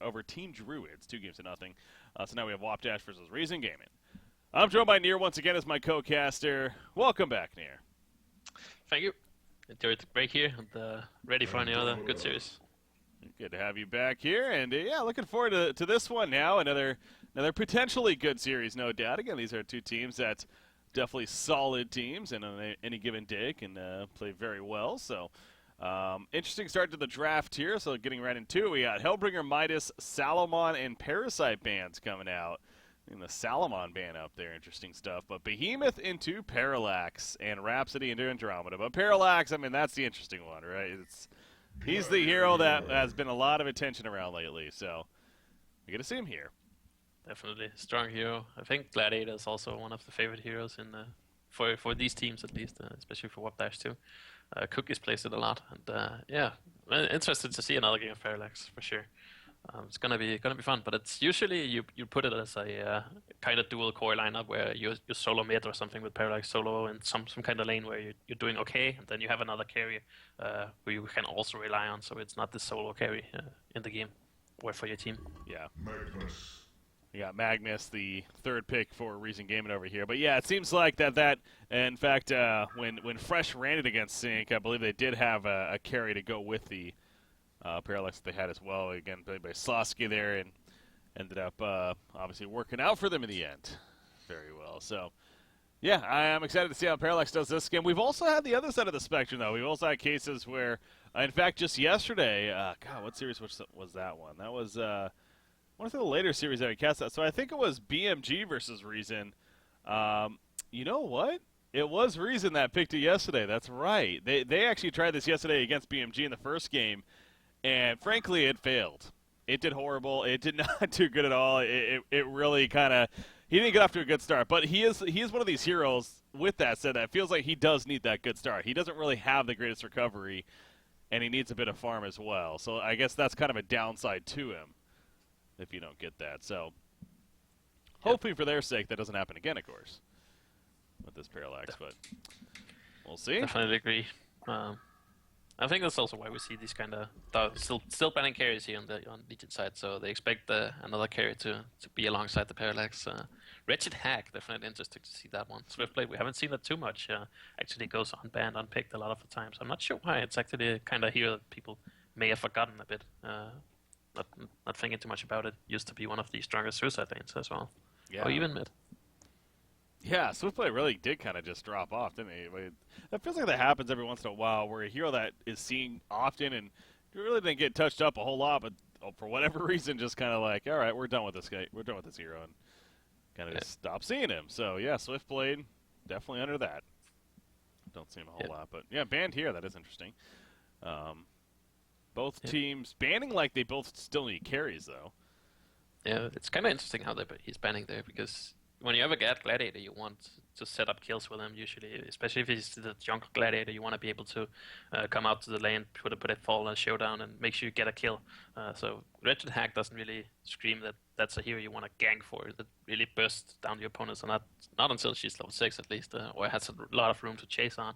over Team Druids, 2-0. So now we have WOP Dash versus Reason Gaming. I'm joined by Near once again as my co-caster. Welcome back, Near. Thank you. Enjoyed the break here and ready for another good series. Good to have you back here, and yeah, looking forward to this one now. Another potentially good series, no doubt. Again, these are two teams that definitely solid teams, and on any given day can play very well. So, interesting start to the draft here. So, getting right into it, we got Hellbringer, Midas, Salamon, and Parasite bands coming out. And the Salamon band up there, interesting stuff. But Behemoth into Parallax, and Rhapsody into Andromeda. But Parallax, I mean, that's the interesting one, right? He's the hero that has been a lot of attention around lately, so we get to see him here. Definitely strong hero. I think Gladiator is also one of the favorite heroes in for these teams at least, especially for WOP Dash too. Cookies plays it a lot, and yeah, interested to see another game of Parallax for sure. It's gonna be fun, but it's usually you put it as a kind of dual core lineup where you solo mid or something with Parallax solo in some kind of lane where you're doing okay, and then you have another carry who you can also rely on, so it's not the solo carry in the game or for your team. Yeah. Magnus. You got Magnus, the third pick for Reason Gaming over here, but yeah, it seems like that. In fact, when Fresh ran it against Sync, I believe they did have a carry to go with the Parallax that they had as well, again played by Slasky there, and ended up obviously working out for them in the end very well. So yeah, I am excited to see how Parallax does this game. We've also had the other side of the spectrum, though. We've also had cases where, in fact, just yesterday, God, what series was that one? That was one of the later series that we cast out. So I think it was BMG versus Reason. You know what? It was Reason that picked it yesterday. That's right. They actually tried this yesterday against BMG in the first game. And frankly, it failed. It did horrible. It did not do good at all. It really kind of he didn't get off to a good start. But he is one of these heroes. With that said, that feels like he does need that good start. He doesn't really have the greatest recovery, and he needs a bit of farm as well. So I guess that's kind of a downside to him if you don't get that. So hopefully for their sake that doesn't happen again, of course, with this Parallax. But we'll see. Definitely agree. I think that's also why we see these kind of still banning carries here on Legion side. So they expect another carry to be alongside the Parallax. Wretched Hack, definitely interesting to see that one. Swiftblade, we haven't seen that too much. Actually goes unbanned, unpicked a lot of the times. I'm not sure why. It's actually kind of here that people may have forgotten a bit. Not thinking too much about it. Used to be one of the strongest suicide lanes as well. Yeah. Or even mid. Yeah, Swiftblade really did kind of just drop off, didn't he? That feels like that happens every once in a while, where a hero that is seen often and really didn't get touched up a whole lot, but for whatever reason, just kind of like, all right, we're done with this guy, we're done with this hero, and kind of just stop seeing him. So yeah, Swiftblade definitely under that. Don't see him a whole lot, but yeah, banned here. That is interesting. Both teams banning like they both still need carries though. Yeah, it's kind of interesting how he's banning there, because when you have a Gladiator, you want to set up kills with him usually, especially if he's the jungle Gladiator. You want to be able to come out to the lane, put a fall and a showdown, and make sure you get a kill. So Wretched Hack doesn't really scream that that's a hero you want to gank for, that really bursts down your opponents, and not until she's level 6 at least, or has a lot of room to chase on.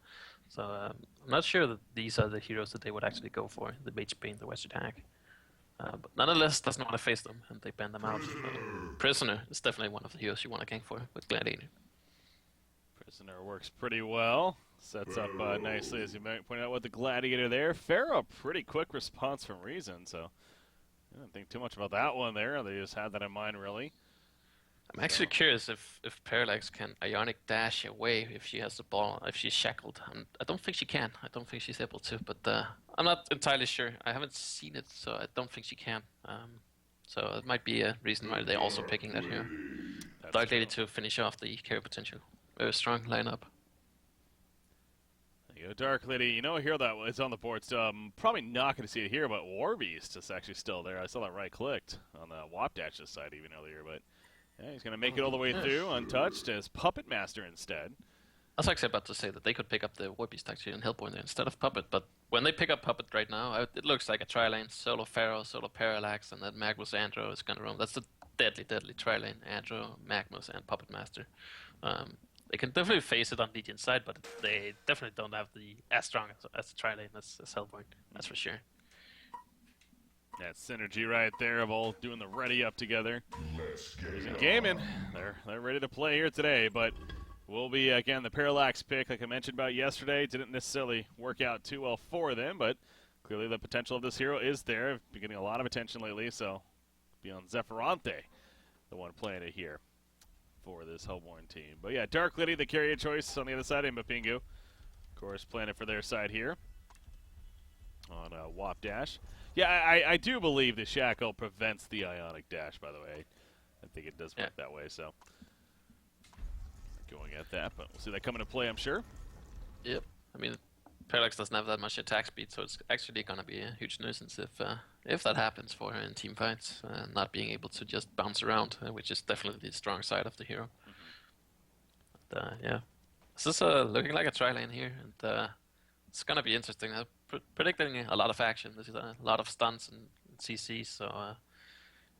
So I'm not sure that these are the heroes that they would actually go for, the Mage Bane, the Wretched Hack. But nonetheless, doesn't want to face them, and they ban them out. Prisoner is definitely one of the heroes you want to gank for with Gladiator. Prisoner works pretty well. Sets up nicely, as you might point out, with the Gladiator there. Pharaoh, pretty quick response from Reason, so I didn't think too much about that one there. They just had that in mind, really. I'm actually curious if Parallax can Ionic dash away if she has the ball, if she's shackled. I don't think she can. I don't think she's able to, but I'm not entirely sure. I haven't seen it, so I don't think she can. So it might be a reason why they're also picking that here. Dark Lady to finish off the carry potential. Very strong lineup. There you go, Dark Lady. You know, a hero that is on the board still. I'm probably not going to see it here, but Warbeast is actually still there. I saw that right-clicked on the WOP Dash's side even earlier, but yeah, he's going to make it all the way through untouched as Puppet Master instead. I was actually about to say that they could pick up the Warbeast actually in Hellborn instead of Puppet, but when they pick up Puppet right now, it looks like a tri-lane, solo Pharaoh, solo Parallax, and then Magnus Andro is going to roam. That's the deadly tri-lane, Andro, Magnus, and Puppet Master. They can definitely face it on Legion's side, but they definitely don't have as strong as the tri-lane as Hellborn, that's for sure. That synergy right there of all doing the ready up together. Reason Gaming, they're ready to play here today, but will be, again, the Parallax pick, like I mentioned about yesterday. Didn't necessarily work out too well for them, but clearly the potential of this hero is there. Been getting a lot of attention lately, so be on Zephyronte, the one playing it here for this Hellborn team. But yeah, Dark Liddy, the carrier choice on the other side, and Mapingu, of course, playing it for their side here on WOP Dash. Yeah, I do believe the Shackle prevents the Ionic Dash, by the way. I think it does work that way, so going at that, but we'll see that come into play, I'm sure. Yep. I mean, Parallax doesn't have that much attack speed, so it's actually going to be a huge nuisance if that happens for her in team fights, not being able to just bounce around, which is definitely the strong side of the hero. But, yeah. This is looking like a tri-lane here, and it's going to be interesting. Predicting a lot of action. This is a lot of stunts and CCs, so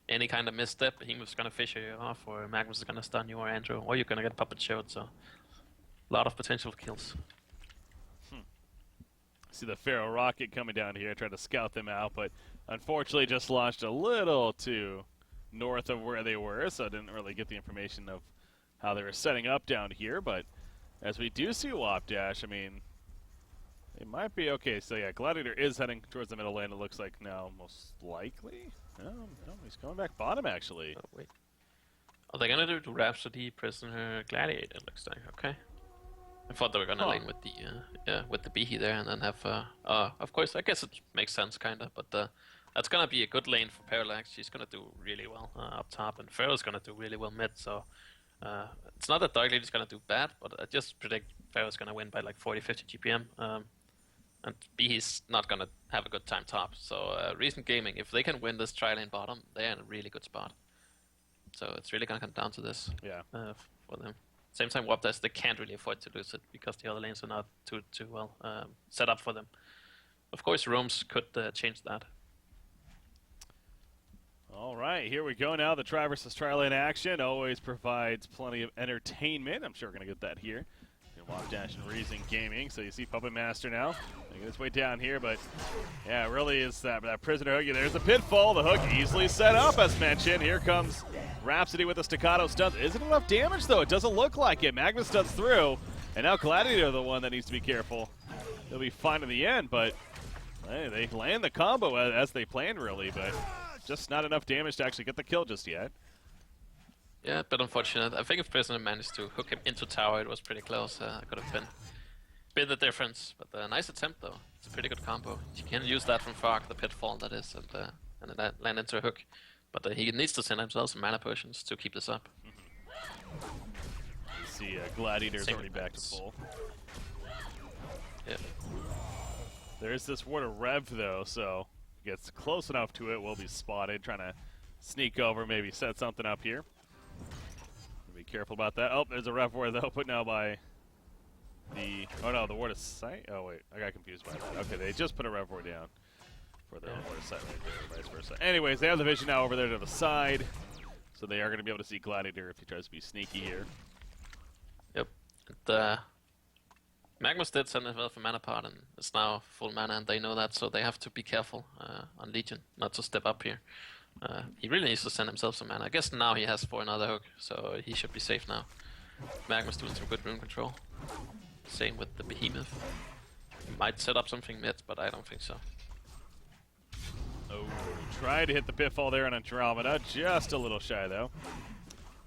any kind of misstep, Behemoth's going to fish you off, or Magnus is going to stun you, or Andrew, or you're going to get puppet showed, so a lot of potential kills. See the Pharaoh Rocket coming down here, trying to scout them out, but unfortunately just launched a little too north of where they were, so I didn't really get the information of how they were setting up down here. But as we do see WOP Dash, I mean, it might be okay. So yeah, Gladiator is heading towards the middle lane, it looks like now, most likely. No, he's coming back bottom, actually. Oh, wait. Are they going to do Rhapsody, Prisoner, Gladiator, it looks like. Okay. I thought they were gonna lane with the Behe there, and then have of course, I guess it makes sense kinda, but that's gonna be a good lane for Parallax. She's gonna do really well up top, and Pharaoh's gonna do really well mid. So it's not that Dark Lady's gonna do bad, but I just predict Pharaoh's gonna win by like 40-50 GPM, and Behe's not gonna have a good time top. So Recent Gaming, if they can win this tri-lane bottom, they're in a really good spot. So it's really gonna come down to this for them. Same time, WOP Dash, they can't really afford to lose it because the other lanes are not too well set up for them. Of course, Roams could change that. All right, here we go now. The Tri versus Tri-lane action always provides plenty of entertainment. I'm sure we're going to get that here in WOP Dash and Reason Gaming. So you see Puppet Master now making his way down here, but yeah, it really is that prisoner hook. There's a pitfall. The hook easily set up, as mentioned. Here comes Rhapsody with a staccato stuns. Isn't enough damage, though. It doesn't look like it. Magnus stuns through, and now Gladiator the one that needs to be careful. He'll be fine in the end, but hey, they land the combo as they planned, really, but just not enough damage to actually get the kill just yet. Yeah, but unfortunate. I think if Prisoner managed to hook him into tower, it was pretty close. Could have been the difference, but a nice attempt, though. It's a pretty good combo. You can use that from far, the pitfall that is, and then land into a hook. But he needs to send himself some mana potions to keep this up. You see Gladiator's already back to full. Yep. There is this ward of Rev, though, so gets close enough to it, will be spotted, trying to sneak over, maybe set something up here. Be careful about that. Oh, there's a Rev ward, though, put now by the... Oh, no, the ward of sight? Oh, wait, I got confused by that. Okay, they just put a Rev ward down for their ward of sight right there, vice versa. Anyways, they have the vision now over there to the side, so they are going to be able to see Gladiator if he tries to be sneaky here. Yep. And, Magnus did send himself a mana pot, and it's now full mana, and they know that, so they have to be careful on Legion, not to step up here. He really needs to send himself some mana. I guess now he has for another hook, so he should be safe now. Magnus doing some good rune control. Same with the Behemoth. He might set up something mid, but I don't think so. Oh, tried to hit the pitfall there on Andromeda, just a little shy though.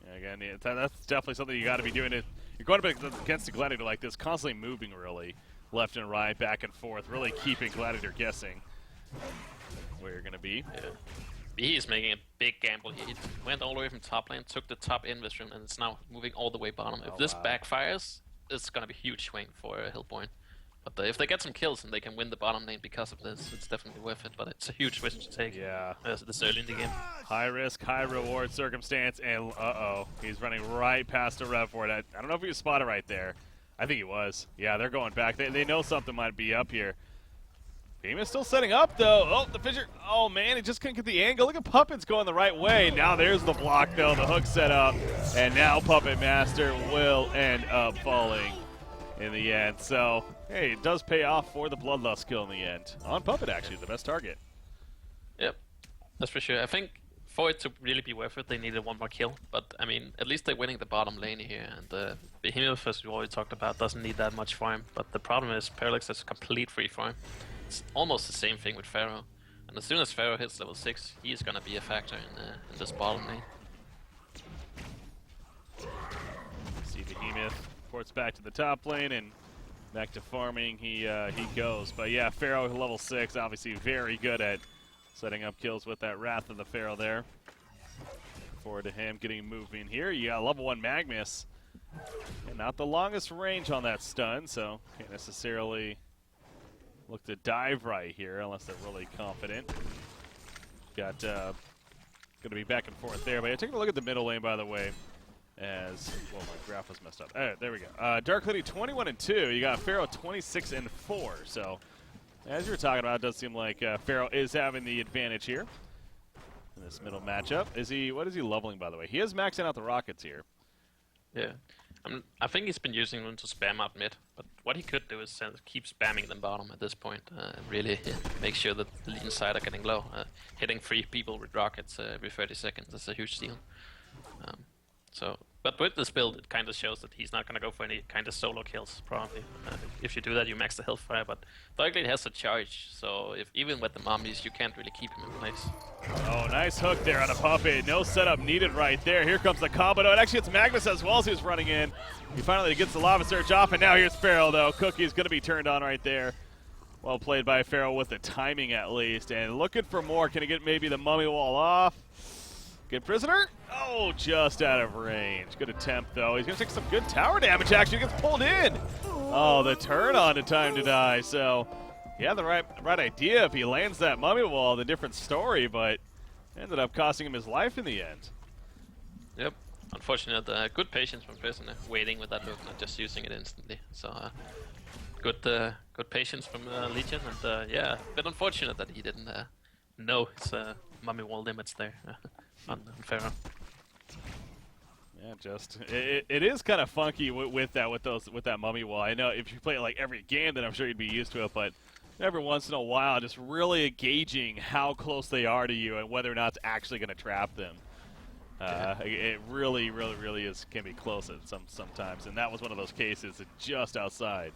Yeah, again, that's definitely something you got to be doing. You're going up against a Gladiator like this, constantly moving really, left and right, back and forth, really keeping Gladiator guessing where you're going to be. Yeah. He is making a big gamble here. He went all the way from top lane, took the top invis room, and it's now moving all the way bottom. If this backfires, it's going to be a huge swing for Hellborn. But if they get some kills and they can win the bottom lane because of this, it's definitely worth it. But it's a huge risk to take. Yeah. This early in the game. High risk, high reward circumstance, and he's running right past a Rev ward. I don't know if he was spotted right there. I think he was. Yeah, they're going back. They know something might be up here. Behemoth's still setting up, though. Oh, the Fissure. Oh, man, he just couldn't get the angle. Look at Puppet's going the right way. Now there's the block, though. The hook set up. And now Puppet Master will end up falling in the end. So, hey, it does pay off for the Bloodlust kill in the end. On Puppet, actually, the best target. Yep. That's for sure. I think for it to really be worth it, they needed one more kill. But I mean, at least they're winning the bottom lane here, and Behemoth, as we already talked about, doesn't need that much farm. But the problem is Parallax is complete free farm. It's almost the same thing with Pharaoh. And as soon as Pharaoh hits level 6, he's gonna be a factor in this bottom lane. See Behemoth ports back to the top lane and back to farming. He goes. But yeah, Pharaoh level 6, obviously very good at setting up kills with that Wrath of the Pharaoh there. Forward to him getting moving here. You got level 1 Magnus. And not the longest range on that stun, so can't necessarily look to dive right here unless they're really confident. Got going to be back and forth there. But yeah, taking a look at the middle lane, by the way, as well, my graph was messed up. All right, there we go. Dark Lady 21-2. You got Pharaoh 26-4. So as you were talking about, it does seem like Pharaoh is having the advantage here in this middle matchup. What is he leveling, by the way? He is maxing out the rockets here. Yeah. I think he's been using them to spam out mid, but what he could do is keep spamming them bottom at this point. Really make sure that the lead side are getting low. Hitting 3 people with rockets every 30 seconds is a huge deal. But with this build, it kind of shows that he's not going to go for any kind of solo kills, probably. If you do that, you max the Hellfire, but Darkblade has a charge, so even with the mummies, you can't really keep him in place. Oh, nice hook there on a puppet. No setup needed right there. Here comes the combo. No, it actually hits Magnus as well as he was running in. He finally gets the Lava Surge off, and now here's Pharaoh, though. Cookie's going to be turned on right there. Well played by Pharaoh with the timing, at least. And looking for more. Can he get maybe the mummy wall off? Good prisoner. Oh, just out of range. Good attempt, though. He's going to take some good tower damage, actually. He gets pulled in. Oh, the turn on to Time to Die. So, he had the right idea. If he lands that mummy wall, the different story, but ended up costing him his life in the end. Yep. Unfortunate. Good patience from prisoner, waiting with that hook, not just using it instantly. So, good patience from Legion, and yeah, a bit unfortunate that he didn't know his mummy wall limits there. On Pharaoh. Yeah, it is kind of funky with that mummy wall. I know if you play it like every game, then I'm sure you'd be used to it. But every once in a while, just really gauging how close they are to you and whether or not it's actually going to trap them. It really can be close at sometimes, and that was one of those cases, just outside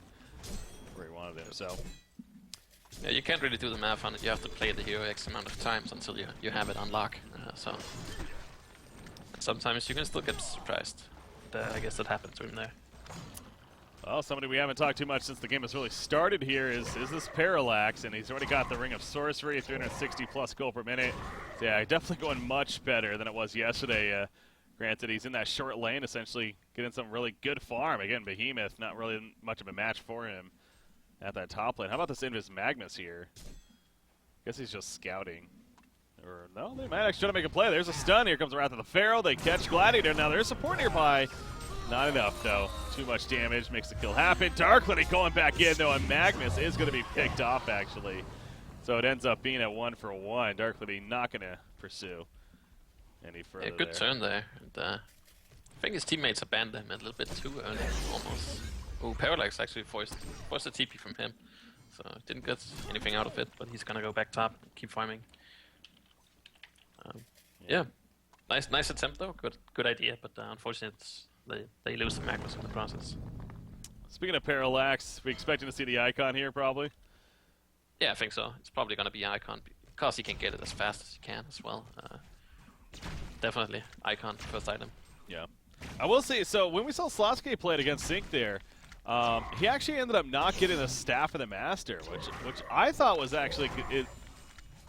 where he wanted it. So. Yeah, you can't really do the math on it. You have to play the hero X amount of times until you have it unlock. So sometimes you can still get surprised. I guess that happened to him there. Well, somebody we haven't talked too much since the game has really started here is this Parallax, and he's already got the Ring of Sorcery, 360 plus gold per minute. So yeah, definitely going much better than it was yesterday. Granted, he's in that short lane, essentially getting some really good farm. Again, Behemoth, not really much of a match for him at that top lane. How about this Invis Magnus here? Guess he's just scouting. Or no, they might actually try to make a play. There's a stun. Here comes the Wrath of the Pharaoh. They catch Gladiator. Now there's support nearby. Not enough, though. Too much damage. Makes the kill happen. Darkly going back in, though, and Magnus is going to be picked off, actually. So it ends up being at 1-for-1. Darkly not going to pursue any further. Yeah, good turn there. And, I think his teammates abandoned him a little bit too early, almost. Oh, Parallax actually forced a TP from him, so didn't get anything out of it, but he's gonna go back top and keep farming. Yeah, nice attempt though, good idea, but unfortunately they lose the Magnus in the process. Speaking of Parallax, we expecting to see the icon here probably? Yeah, I think so. It's probably gonna be icon because he can get it as fast as he can as well. Definitely icon first item. Yeah. I will say, so when we saw Slotsky play it against Sync there, he actually ended up not getting the Staff of the Master, which I thought was actually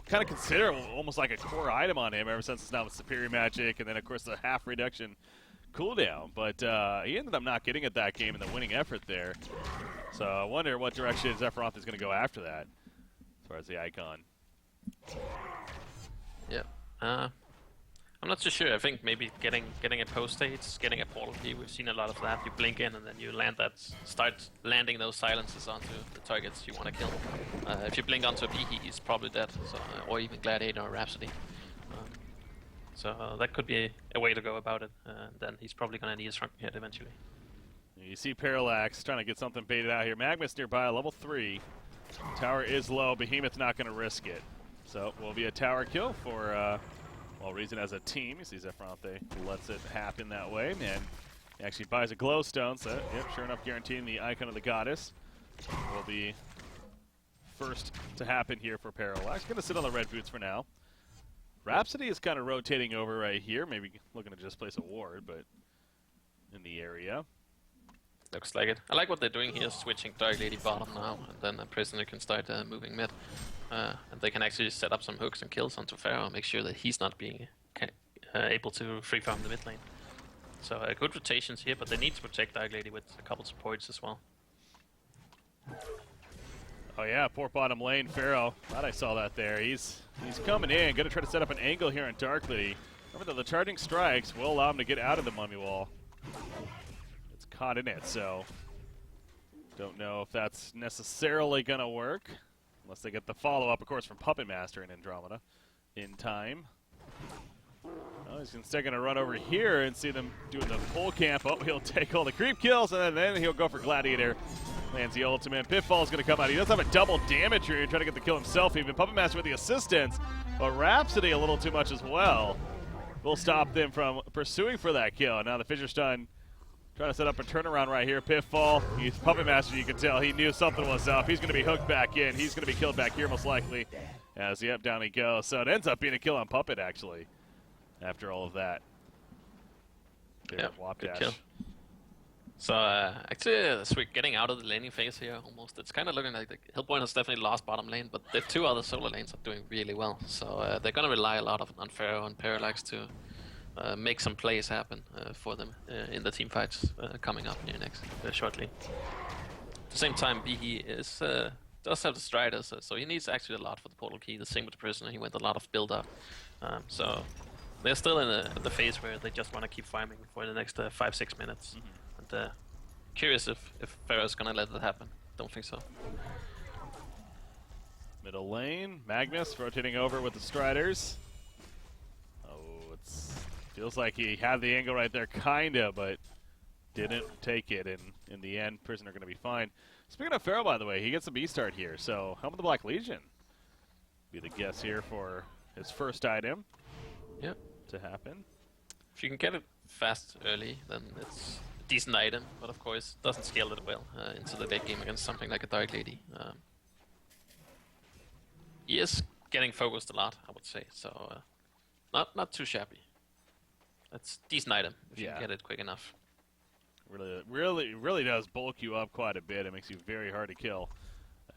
kind of considered almost like a core item on him ever since it's now with Superior Magic, and then of course the half reduction cooldown. But he ended up not getting it that game in the winning effort there. So I wonder what direction Zephyroth is going to go after that, as far as the icon. Yeah. I'm not so sure. I think maybe getting a post stage, getting a portal key. We've seen a lot of that. You blink in and then you start landing those silences onto the targets you want to kill. If you blink onto a PE, he's probably dead. So, or even Gladiator or Rhapsody. So that could be a way to go about it. Then he's probably gonna need a shrunken head eventually. You see Parallax trying to get something baited out here. Magnus nearby, level 3. Tower is low. Behemoth's not going to risk it. So will be a tower kill for well, Reason as a team. You see Zephyronte lets it happen that way, and he actually buys a glowstone. So yep, sure enough, guaranteeing the icon of the goddess will be first to happen here for Parallax. Going to sit on the red boots for now. Rhapsody is kind of rotating over right here, maybe looking to just place a ward, but in the area. Looks like it. I like what they're doing here, switching Dark Lady bottom now, and then the Prisoner can start moving mid. And they can actually set up some hooks and kills onto Pharaoh, make sure that he's not being able to free farm the mid lane. So good rotations here, but they need to protect Dark Lady with a couple supports as well. Oh yeah, poor bottom lane, Pharaoh. Thought I saw that there. He's coming in, gonna try to set up an angle here on Dark Lady. Remember that the charging strikes will allow him to get out of the mummy wall. It's caught in it, so don't know if that's necessarily gonna work. Unless they get the follow-up, of course, from Puppet Master and Andromeda in time. Oh, he's instead going to run over here and see them doing the pull camp. Oh, he'll take all the creep kills, and then he'll go for Gladiator. Lands the ultimate. Pitfall's going to come out. He does have a double damage here. He's trying to get the kill himself even. Puppet Master with the assistance, but Rhapsody a little too much as well. Will stop them from pursuing for that kill. Now the Fissure Stun trying to set up a turnaround right here. Pitfall. He's Puppet Master, you can tell. He knew something was up. He's going to be hooked back in. He's going to be killed back here most likely. As yep, down he goes. So it ends up being a kill on Puppet actually. After all of that. Yeah, WOP good dash. kill. So actually, as we're getting out of the laning phase here, almost, it's kind of looking like the Hillpoint has definitely lost bottom lane, but the two other solo lanes are doing really well. So they're going to rely a lot on Pharaoh and Parallax to make some plays happen for them in the team fights coming up here next shortly. At the same time, Bihi is does have the Striders, so he needs actually a lot for the portal key. The same with the Prisoner, he went a lot of build up. So they're still in the phase where they just want to keep farming for the next 5-6 minutes. And curious if Pharaoh's gonna let that happen. Don't think so. Middle lane, Magnus rotating over with the Striders. Oh, feels like he had the angle right there, kinda, but didn't take it. And in the end, Prisoner gonna be fine. Speaking of Pharaoh, by the way, he gets a B start here. So Helm of the Black Legion be the guess here for his first item. Yep. To happen. If you can get it fast early, then it's a decent item, but of course doesn't scale it well into the late game against something like a Dark Lady. He is getting focused a lot, I would say, so not too shabby. That's a decent item if you can get it quick enough. Really does bulk you up quite a bit. It makes you very hard to kill.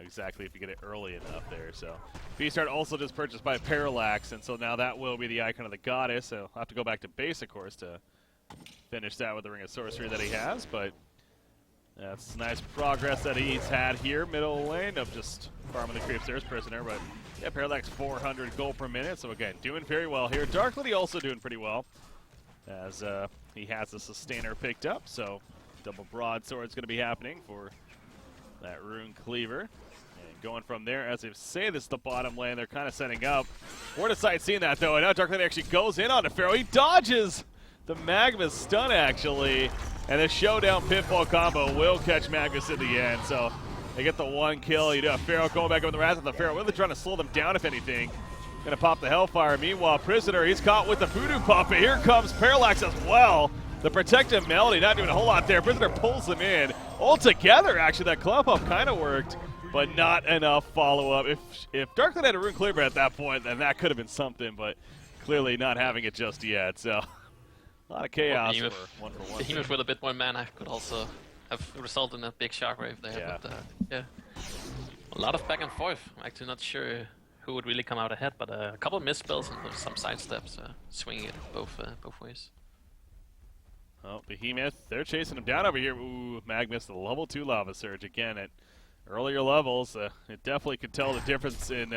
Exactly, if you get it early enough there. So V-Start also just purchased by Parallax, and so now that will be the icon of the goddess. So I'll have to go back to base, of course, to finish that with the Ring of Sorcery that he has. But that's nice progress that he's had here. Middle lane of just farming the creeps. There's Prisoner, but yeah, Parallax 400 gold per minute. So again, doing very well here. Dark Lady also doing pretty well, as he has the Sustainer picked up. So double broadsword's going to be happening for that Rune Cleaver. Going from there, as they say, this is the bottom lane. They're kind of setting up. Fortisite seeing that, though, and now Dark Lady actually goes in on the Pharaoh. He dodges the Magnus stun, actually, and the Showdown Pitfall combo will catch Magnus in the end. So they get the one kill. You do have Pharaoh going back up with the Wrath of the Pharaoh, really trying to slow them down, if anything. Going to pop the Hellfire. Meanwhile, Prisoner, he's caught with the Voodoo Puppet. Here comes Parallax as well. The Protective Melody, not doing a whole lot there. Prisoner pulls them in. Altogether, actually, that club up kind of worked, but not enough follow-up. If Dark Lady had a Rune Cleaver at that point, then that could have been something, but clearly not having it just yet. So a lot of chaos for one-for-one. Behemoth with a bit more mana could also have resulted in a big shockwave there. Yeah. But yeah, a lot of back and forth. I'm actually not sure who would really come out ahead, but a couple of misspells and some side steps, swinging it both ways. Oh, Behemoth, they're chasing him down over here. Ooh, Magnus, the level 2 Lava Surge again at earlier levels. It definitely could tell the difference in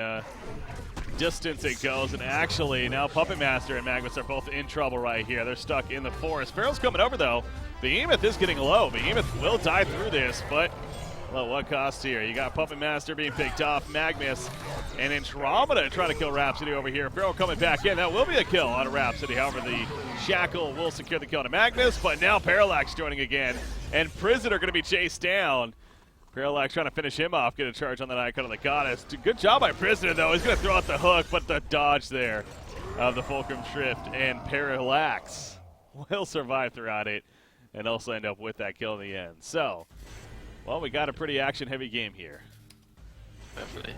distance it goes. And actually, now Puppet Master and Magnus are both in trouble right here. They're stuck in the forest. Pharaoh's coming over, though. Behemoth is getting low. Behemoth will die through this, but well, what cost here? You got Puppet Master being picked off, Magnus and Andromeda trying to kill Rhapsody over here. Pharaoh coming back in. That will be a kill on Rhapsody. However, the Shackle will secure the kill to Magnus, but now Parallax joining again. And Prisoner going to be chased down. Parallax trying to finish him off, get a charge on that Icon of the Goddess. Good job by Prisoner, though. He's going to throw out the hook, but the dodge there of the Fulcrum Shrift, and Parallax will survive throughout it and also end up with that kill in the end. So, well, we got a pretty action-heavy game here. Definitely.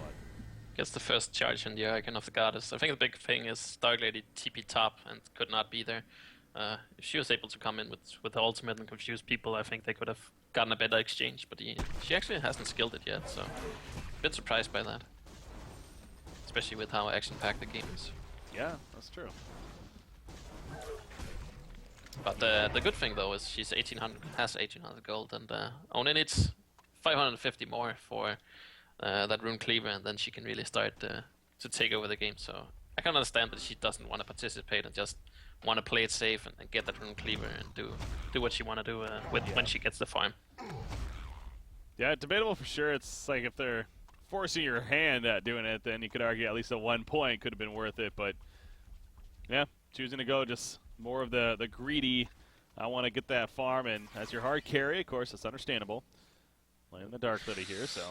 Gets the first charge in the Icon of the Goddess. I think the big thing is Dark Lady TP top and could not be there. If she was able to come in with the ultimate and confuse people, I think they could have gotten a better exchange, but she actually hasn't skilled it yet, so a bit surprised by that. Especially with how action-packed the game is. Yeah, that's true. But the good thing though is she's 1800, has 1800 gold, and only needs 550 more for that Rune Cleaver, and then she can really start to take over the game. So I can understand that she doesn't want to participate and just want to play it safe and get that Rune Cleaver and do what she want to do when she gets the farm. Yeah, debatable for sure. It's like if they're forcing your hand at doing it, then you could argue at least a 1 point could have been worth it. But yeah, choosing to go just more of the greedy, I want to get that farm, and as your hard carry, of course, it's understandable. Playing the Dark Lady here, so.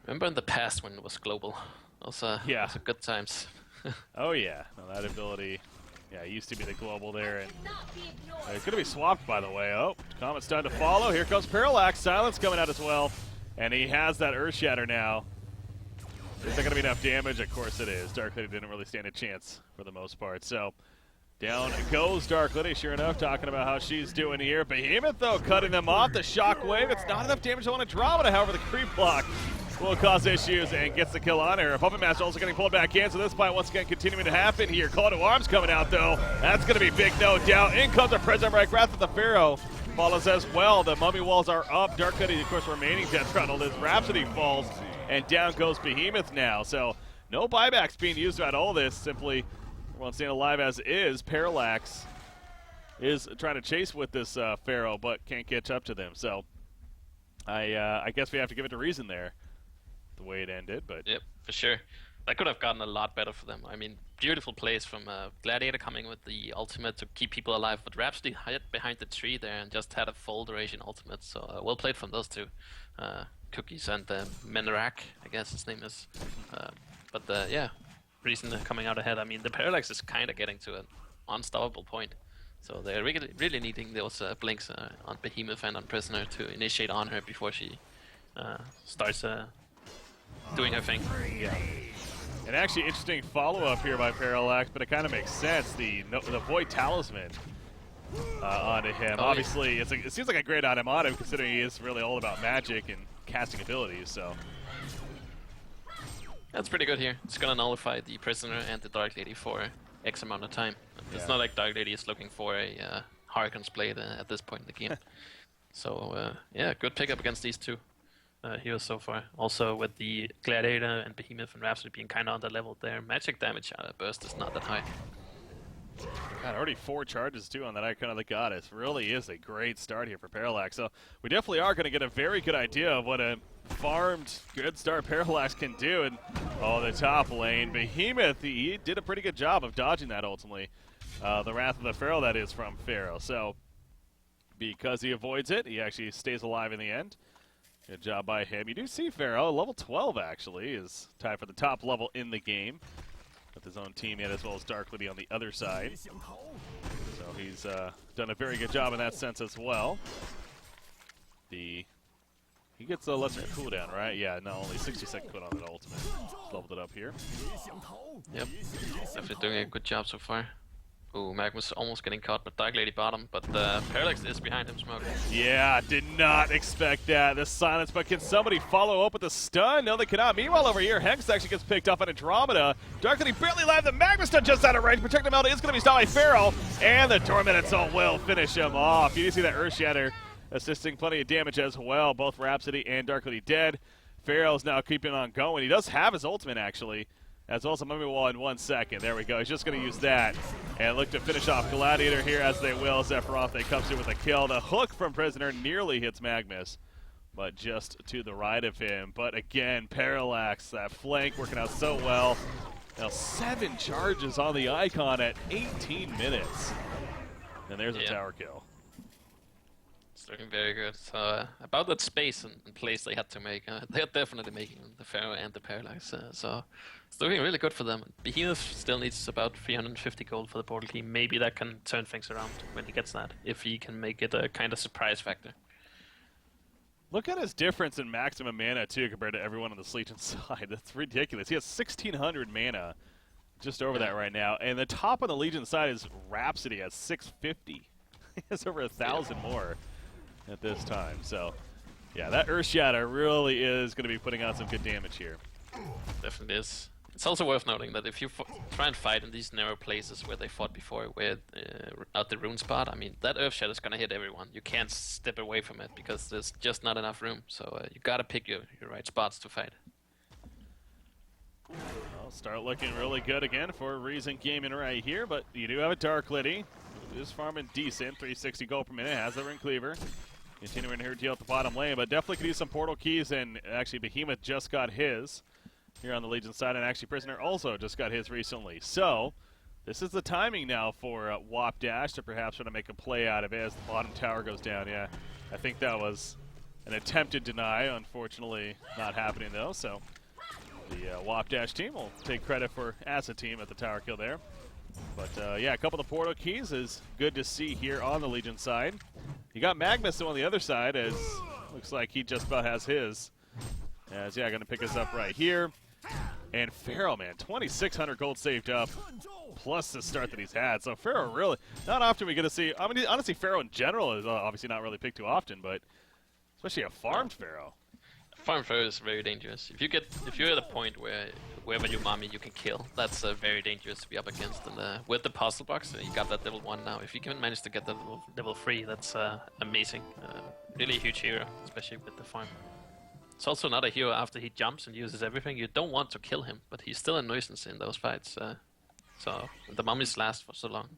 Remember in the past when it was global? Those those are good times. Oh yeah, no, that ability, yeah, it used to be the global there, and it's going to be swapped, by the way. Oh, Comet's time to follow. Here comes Parallax. Silence coming out as well, and he has that Earth Shatter now. Is that going to be enough damage? Of course it is. Dark Lady didn't really stand a chance for the most part, so down goes Dark Lady, sure enough, talking about how she's doing here. Behemoth, though, cutting them off. The Shockwave, it's not enough damage on Andromeda, however, the creep block will cause issues and gets the kill on her. Puppet Master also getting pulled back in, so this fight once again continuing to happen here. Call to arms coming out, though. That's going to be big, no doubt. In comes the President Break. Wrath of the Pharaoh follows as well. The Mummy Walls are up. Dark Lady, of course, remaining death rattled as Rhapsody falls, and down goes Behemoth now. So no buybacks being used throughout all this, simply everyone staying alive as is. Parallax is trying to chase with this Pharaoh, but can't catch up to them. So I guess we have to give it to reason there, the way it ended. But yep, for sure. That could have gotten a lot better for them. I mean, beautiful plays from Gladiator coming with the ultimate to keep people alive, but Rhapsody hid behind the tree there and just had a full duration ultimate. So well played from those two. Cookies and Menarak, I guess his name is. But yeah, reason coming out ahead. I mean, the Parallax is kind of getting to an unstoppable point. So they're really needing those blinks on Behemoth and on Prisoner to initiate on her before she starts doing her thing. Yeah. And actually, interesting follow-up here by Parallax, but it kind of makes sense. The Void Talisman onto him. Oh, obviously, yeah. It seems like a great item on him, considering he is really all about magic and casting abilities. So that's pretty good here. It's gonna nullify the Prisoner and the Dark Lady for X amount of time. It's not like Dark Lady is looking for a Hurricane's Blade at this point in the game. So yeah, good pickup against these two heroes so far. Also with the Gladiator and Behemoth and Rhapsody being kind of on that level there. Magic damage burst is not that high. God, already 4 charges too on that Icon of the Goddess. Really is a great start here for Parallax. So we definitely are going to get a very good idea of what a farmed good start Parallax can do. And the top lane, Behemoth, he did a pretty good job of dodging that ultimately. The Wrath of the Pharaoh, that is, from Pharaoh. So because he avoids it, he actually stays alive in the end. Good job by him. You do see Pharaoh, level 12 actually, is tied for the top level in the game with his own team yet, as well as Dark Lady on the other side. So he's done a very good job in that sense as well. He gets a lesser cooldown, right? Yeah, no, only 60-second cooldown on that ultimate. Leveled it up here. Yep, definitely doing a good job so far. Ooh, Magmus almost getting caught, but Dark Lady bottom, but Parallax is behind him, Smoke. Yeah, did not expect that. The silence, but can somebody follow up with a stun? No, they cannot. Meanwhile, over here, Hex actually gets picked up on Andromeda. Dark Lady barely landed the Magma stun just out of range. Protected Melody is going to be stopped by Pharaoh, and the Tormented Soul will finish him off. You do see that Earth Shatter assisting plenty of damage as well. Both Rhapsody and Dark Lady dead. Pharaoh's now keeping on going. He does have his ultimate, actually, as well as a Mummy Wall in 1 second. There we go. He's just going to use that and look to finish off Gladiator here, as they will. Zephyroth comes in with a kill. The hook from Prisoner nearly hits Magmus, but just to the right of him. But again, Parallax, that flank working out so well. Now 7 charges on the Icon at 18 minutes. And there's a tower kill. It's looking very good. So about that space and place they had to make, they're definitely making the Pharaoh and the Parallax. So it's looking really good for them. Behemoth still needs about 350 gold for the portal key. Maybe that can turn things around when he gets that, if he can make it a kind of surprise factor. Look at his difference in maximum mana, too, compared to everyone on the Legion side. That's ridiculous. He has 1,600 mana, just over that right now. And the top on the Legion side is Rhapsody at 650. He has over 1,000 more at this time. So, yeah, that Earthshatter really is going to be putting out some good damage here. Definitely is. It's also worth noting that if you try and fight in these narrow places where they fought before, where at the rune spot, I mean, that Earthshatter is going to hit everyone. You can't step away from it because there's just not enough room. So you got to pick your right spots to fight. I'll start looking really good again for Reason Gaming right here, but you do have a Dark Liddy. Is farming decent, 360 gold per minute, has the Ring Cleaver. Continuing her deal at the bottom lane, but definitely could use some portal keys, and actually Behemoth just got his here on the Legion side, and actually Prisoner also just got his recently. So this is the timing now for WOP Dash to perhaps try to make a play out of it as the bottom tower goes down. Yeah, I think that was an attempted deny, unfortunately not happening though, so the WOP Dash team will take credit for as a team at the tower kill there. But yeah, a couple of the portal keys is good to see here on the Legion side. You got Magnus on the other side, as looks like he just about has his. As yeah, going to pick us up right here. And Pharaoh, man, 2,600 gold saved up, plus the start that he's had. So Pharaoh really, not often we get to see, I mean, honestly, Pharaoh in general is obviously not really picked too often, but especially a farmed Pharaoh. Farm Pharaoh is very dangerous. If you're at a point where wherever you mommy you can kill, that's very dangerous to be up against. And with the puzzle box, you got that level 1 now. If you can manage to get that level 3, that's amazing. Really a huge hero, especially with the farm. It's also not a hero after he jumps and uses everything. You don't want to kill him, but he's still a nuisance in those fights. So the mummies last for so long.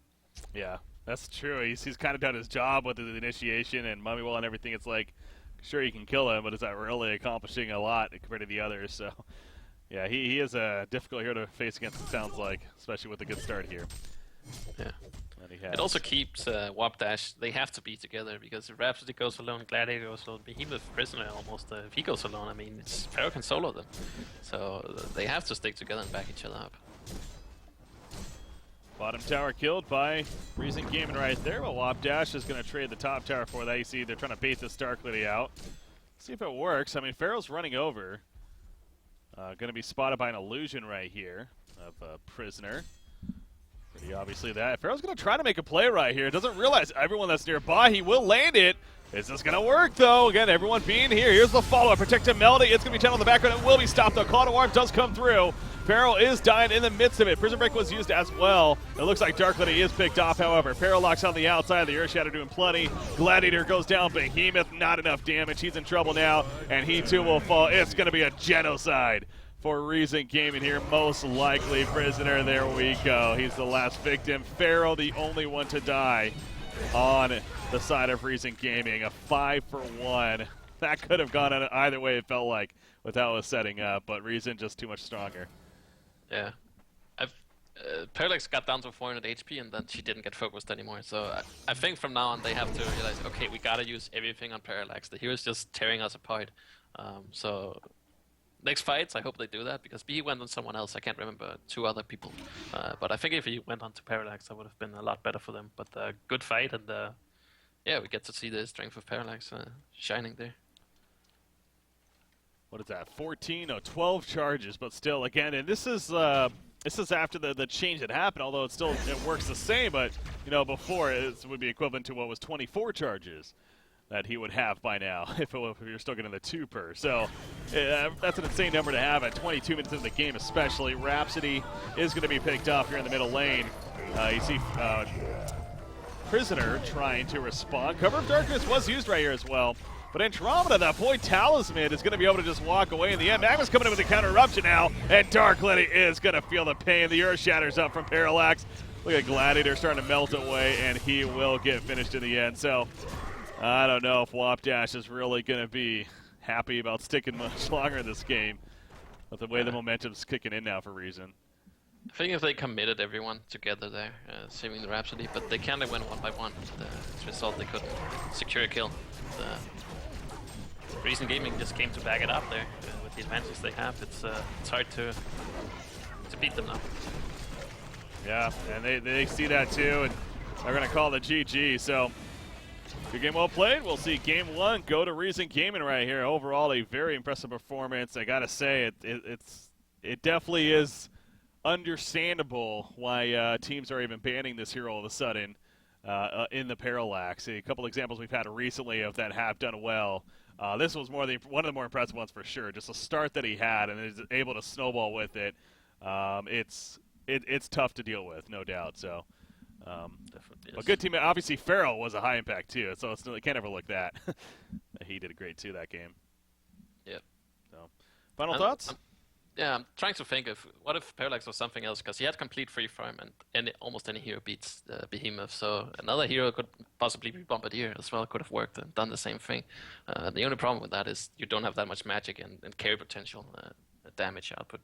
Yeah, that's true. He's kind of done his job with the initiation and mummy wall and everything. It's like, sure, you can kill him, but is that really accomplishing a lot compared to the others? So, yeah, he is a difficult hero to face against, it sounds like, especially with a good start here. Yeah. It also keeps WOP Dash, they have to be together, because if Rhapsody goes alone, Gladiator goes alone, Behemoth Prisoner almost, if he goes alone, I mean, Pharaoh can solo them. So they have to stick together and back each other up. Bottom tower killed by Reason Gaming right there, but WOP Dash is going to trade the top tower for that. You see they're trying to bait this Dark Liddy out. See if it works. I mean, Pharaoh's running over. Going to be spotted by an illusion right here of Prisoner. Pretty obviously that. Pharaoh's going to try to make a play right here. Doesn't realize everyone that's nearby. He will land it. Is this going to work, though? Again, everyone being here. Here's the follow-up. Protective Melody. It's going to be 10 on the background. It will be stopped, though. Call to Arms does come through. Pharaoh is dying in the midst of it. Prison Break was used as well. It looks like Dark Liddy is picked off, however. Pharaoh locks on the outside. The Earthshatter doing plenty. Gladiator goes down. Behemoth, not enough damage. He's in trouble now, and he, too, will fall. It's going to be a genocide for Reason Gaming here, most likely. Prisoner, there we go. He's the last victim. Pharaoh, the only one to die on the side of Reason Gaming. A 5-for-1. That could have gone either way, it felt like, with how it was setting up, but Reason just too much stronger. Yeah. Parallax got down to 400 HP, and then she didn't get focused anymore. So I think from now on they have to realize, okay, we gotta use everything on Parallax. The hero's just tearing us apart. So next fights, I hope they do that, because B went on someone else. I can't remember 2 other people. But I think if he went on to Parallax, that would have been a lot better for them. But good fight, and yeah, we get to see the strength of Parallax shining there. What is that? 14, no, 12 charges, but still, again, and this is after the change that happened. Although it works the same, but you know, before it would be equivalent to what was 24 charges that he would have by now if you're still getting the 2 per. So that's an insane number to have at 22 minutes into the game, especially. Rhapsody is going to be picked up here in the middle lane. You see Prisoner trying to respond. Cover of Darkness was used right here as well. But Andromeda, that boy Talisman, is going to be able to just walk away in the end. Magnus coming in with a counter eruption now, and Dark Liddy is going to feel the pain. The Earth shatters up from Parallax. Look at Gladiator starting to melt away, and he will get finished in the end. So I don't know if WOP Dash is really going to be happy about sticking much longer in this game, with the way the momentum's kicking in now for Reason. I think if they committed everyone together there, saving the Rhapsody, but they kind of went one by one. As a result, they couldn't secure a kill. Reason Gaming just came to back it up there with the advantages they have. It's hard to beat them now. Yeah, and they see that too, and they're going to call the GG. So, good game well played. We'll see game 1 go to Reason Gaming right here. Overall, a very impressive performance. I got to say, it definitely is understandable why teams are even banning this hero all of a sudden in the Parallax. A couple examples we've had recently of that have done well. This was one of the more impressive ones for sure. Just a start that he had and is able to snowball with it. It's tough to deal with, no doubt. So, Definitely. a good team. Obviously, Farrell was a high impact too, so you can't overlook that. He did great too that game. Yeah. So, final thoughts? I'm trying to think of what if Parallax was something else, because he had complete free farm and almost any hero beats Behemoth. So another hero could possibly be Bombardier as well, could have worked and done the same thing. The only problem with that is you don't have that much magic and carry potential damage output.